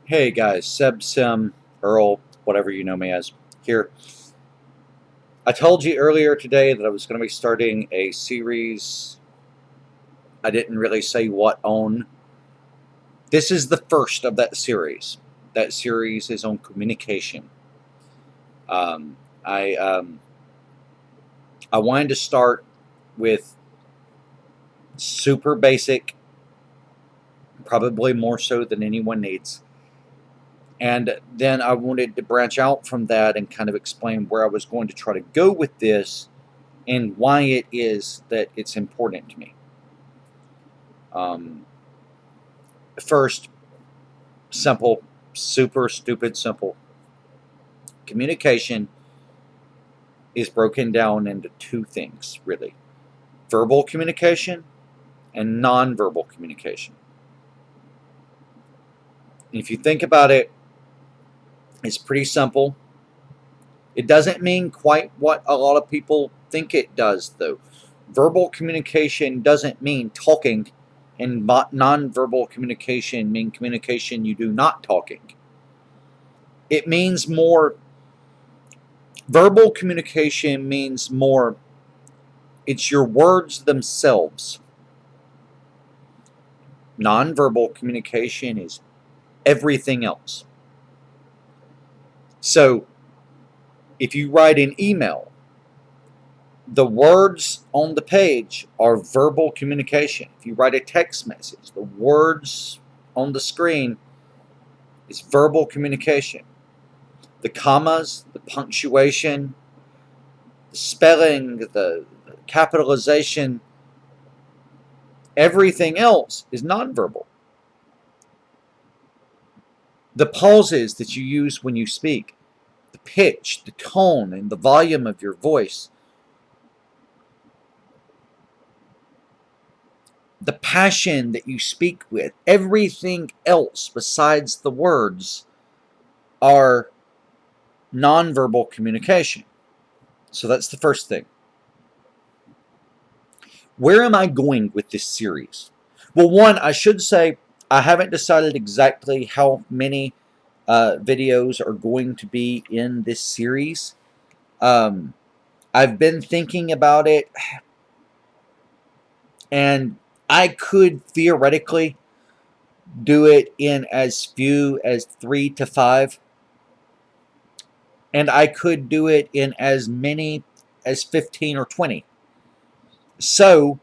Hey guys, Seb Sim, Earl, whatever you know me as, here. I told you earlier today that I was going to be starting a series. I didn't really say what on. This is the first of that series. That series is on communication. Um, I um, I wanted to start with super basic, probably more so than anyone needs. And then I wanted to branch out from that and kind of explain where I was going to try to go with this and why it is that it's important to me. Um, First, simple, super stupid simple. Communication is broken down into two things, really: verbal communication and nonverbal communication. If you think about it, it's pretty simple. It doesn't mean quite what a lot of people think it does, though. Verbal communication doesn't mean talking, and nonverbal communication mean communication you do not talking. It means more. Verbal communication means more. It's your words themselves. Nonverbal communication is everything else. So if you write an email, the words on the page are verbal communication. If you write a text message, the words on the screen is verbal communication. The commas, the punctuation, the spelling, the capitalization, everything else is nonverbal. The pauses that you use when you speak, the pitch, the tone, and the volume of your voice, the passion that you speak with, everything else besides the words are nonverbal communication. So that's the first thing. Where am I going with this series? Well, one, I should say I haven't decided exactly how many videos are going to be in this series. Um, I've been thinking about it, and I could theoretically do it in as few as 3 to 5, and I could do it in as many as 15 or 20. So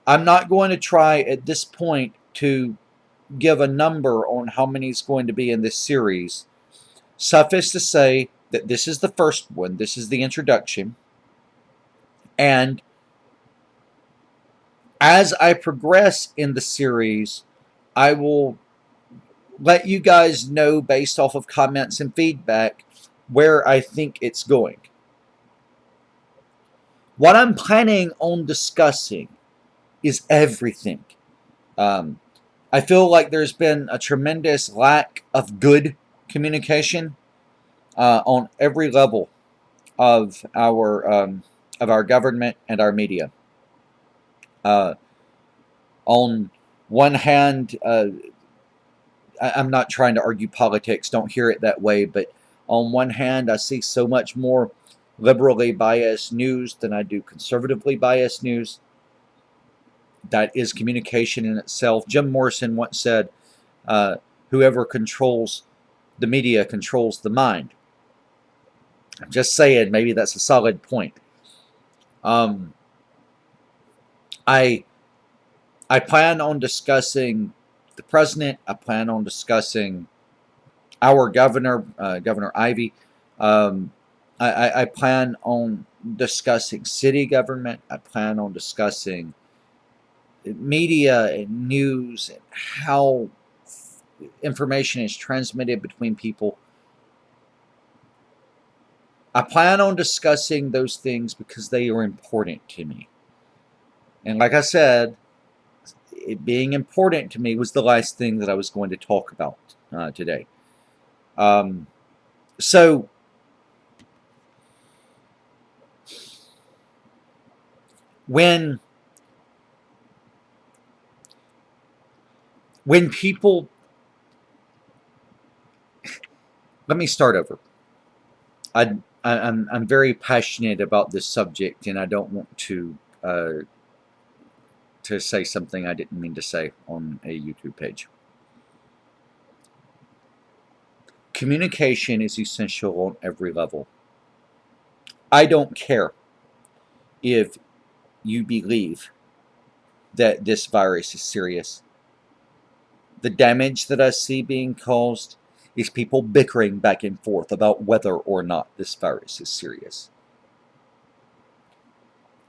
I'm not going to try at this point to give a number on how many is going to be in this series. Suffice to say that this is the first one, this is the introduction, and as I progress in the series, I will let you guys know based off of comments and feedback where I think it's going. What I'm planning on discussing is everything. Um, I feel like there's been a tremendous lack of good communication on every level of our government and our media. Uh, on one hand, I'm not trying to argue politics. Don't hear it that way. But on one hand, I see so much more liberally biased news than I do conservatively biased news. That is communication in itself. Jim Morrison once said, whoever controls the media controls the mind. I'm just saying, maybe that's a solid point. Um, I I plan on discussing the president. I plan on discussing our governor, Governor Ivey. Um, I plan on discussing city government. I plan on discussing media and news and how information is transmitted between people. I plan on discussing those things because they are important to me. And like I said, it being important to me was the last thing that I was going to talk about today. Um, so when when people let me start over. I'm very passionate about this subject, and I don't want to say something I didn't mean to say on a YouTube page. Communication is essential on every level. I don't care if you believe that this virus is serious. The damage that I see being caused is people bickering back and forth about whether or not this virus is serious.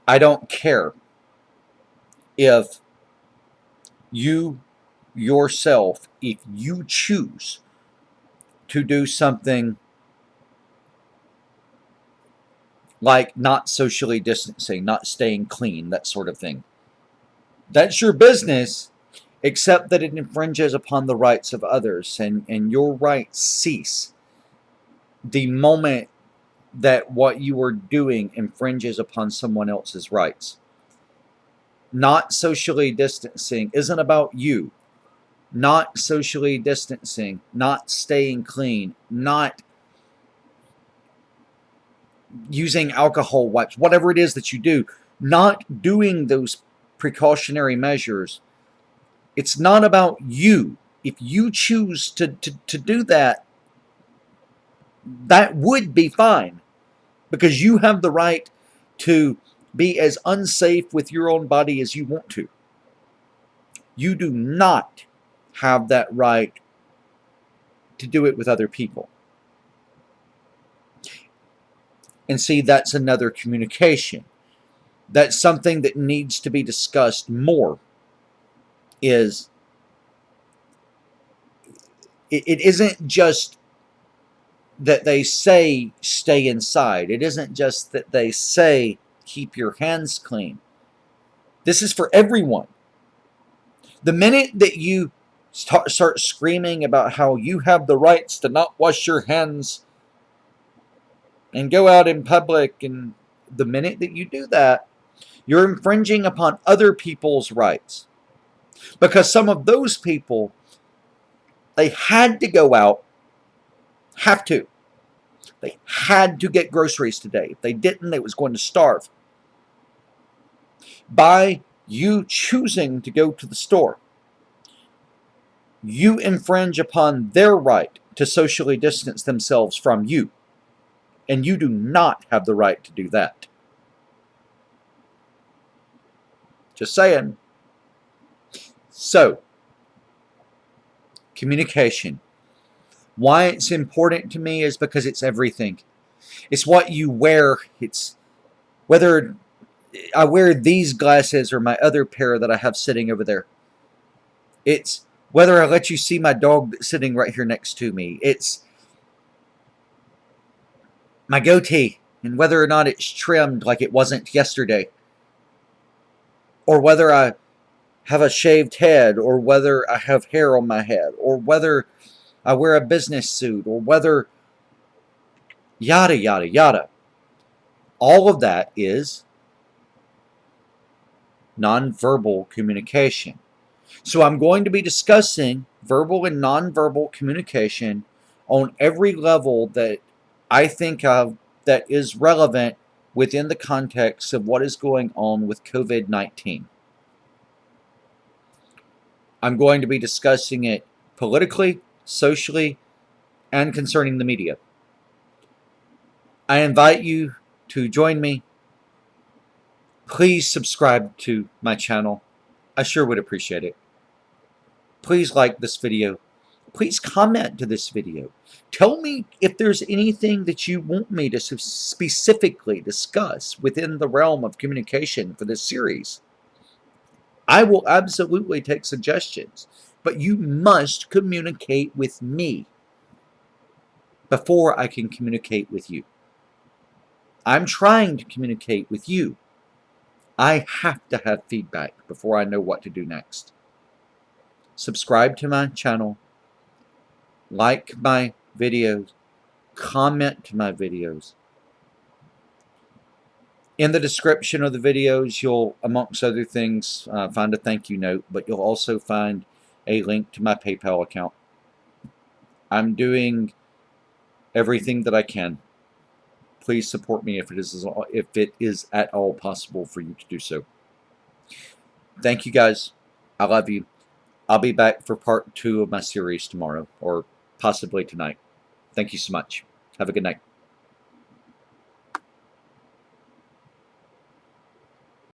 I don't care if you yourself, if you choose to do something like not socially distancing, not staying clean, that sort of thing. That's your business, except that it infringes upon the rights of others, and your rights cease the moment that what you are doing infringes upon someone else's rights. Not socially distancing isn't about you. Not socially distancing, not staying clean, not using alcohol wipes, whatever it is that you do, not doing those precautionary measures. It's not about you. If you choose to do that, that would be fine, because you have the right to be as unsafe with your own body as you want to. You do not have that right to do it with other people. And see, that's another communication. That's something that needs to be discussed more. Is it isn't just that they say stay inside. It isn't just that they say keep your hands clean. This is for everyone. The minute that you start screaming about how you have the rights to not wash your hands and go out in public, and the minute that you do that, you're infringing upon other people's rights. Because some of those people, they had to go out, have to. They had to get groceries today. If they didn't, they was going to starve. By you choosing to go to the store, you infringe upon their right to socially distance themselves from you. And you do not have the right to do that. Just saying. So, communication. Why it's important to me is because it's everything. It's what you wear. It's whether I wear these glasses or my other pair that I have sitting over there. It's whether I let you see my dog sitting right here next to me. It's my goatee and whether or not it's trimmed like it wasn't yesterday. Or whether I have a shaved head, or whether I have hair on my head, or whether I wear a business suit, or whether yada, yada, yada. All of that is nonverbal communication. So I'm going to be discussing verbal and nonverbal communication on every level that I think of that is relevant within the context of what is going on with COVID-19. I'm going to be discussing it politically, socially, and concerning the media. I invite you to join me. Please subscribe to my channel. I sure would appreciate it. Please like this video. Please comment to this video. Tell me if there's anything that you want me to specifically discuss within the realm of communication for this series. I will absolutely take suggestions, but you must communicate with me before I can communicate with you. I'm trying to communicate with you. I have to have feedback before I know what to do next. Subscribe to my channel, like my videos, comment to my videos. In the description of the videos, you'll, amongst other things, find a thank you note, but you'll also find a link to my PayPal account. I'm doing everything that I can. Please support me if it is at all possible for you to do so. Thank you guys. I love you. I'll be back for part 2 of my series tomorrow, or possibly tonight. Thank you so much. Have a good night.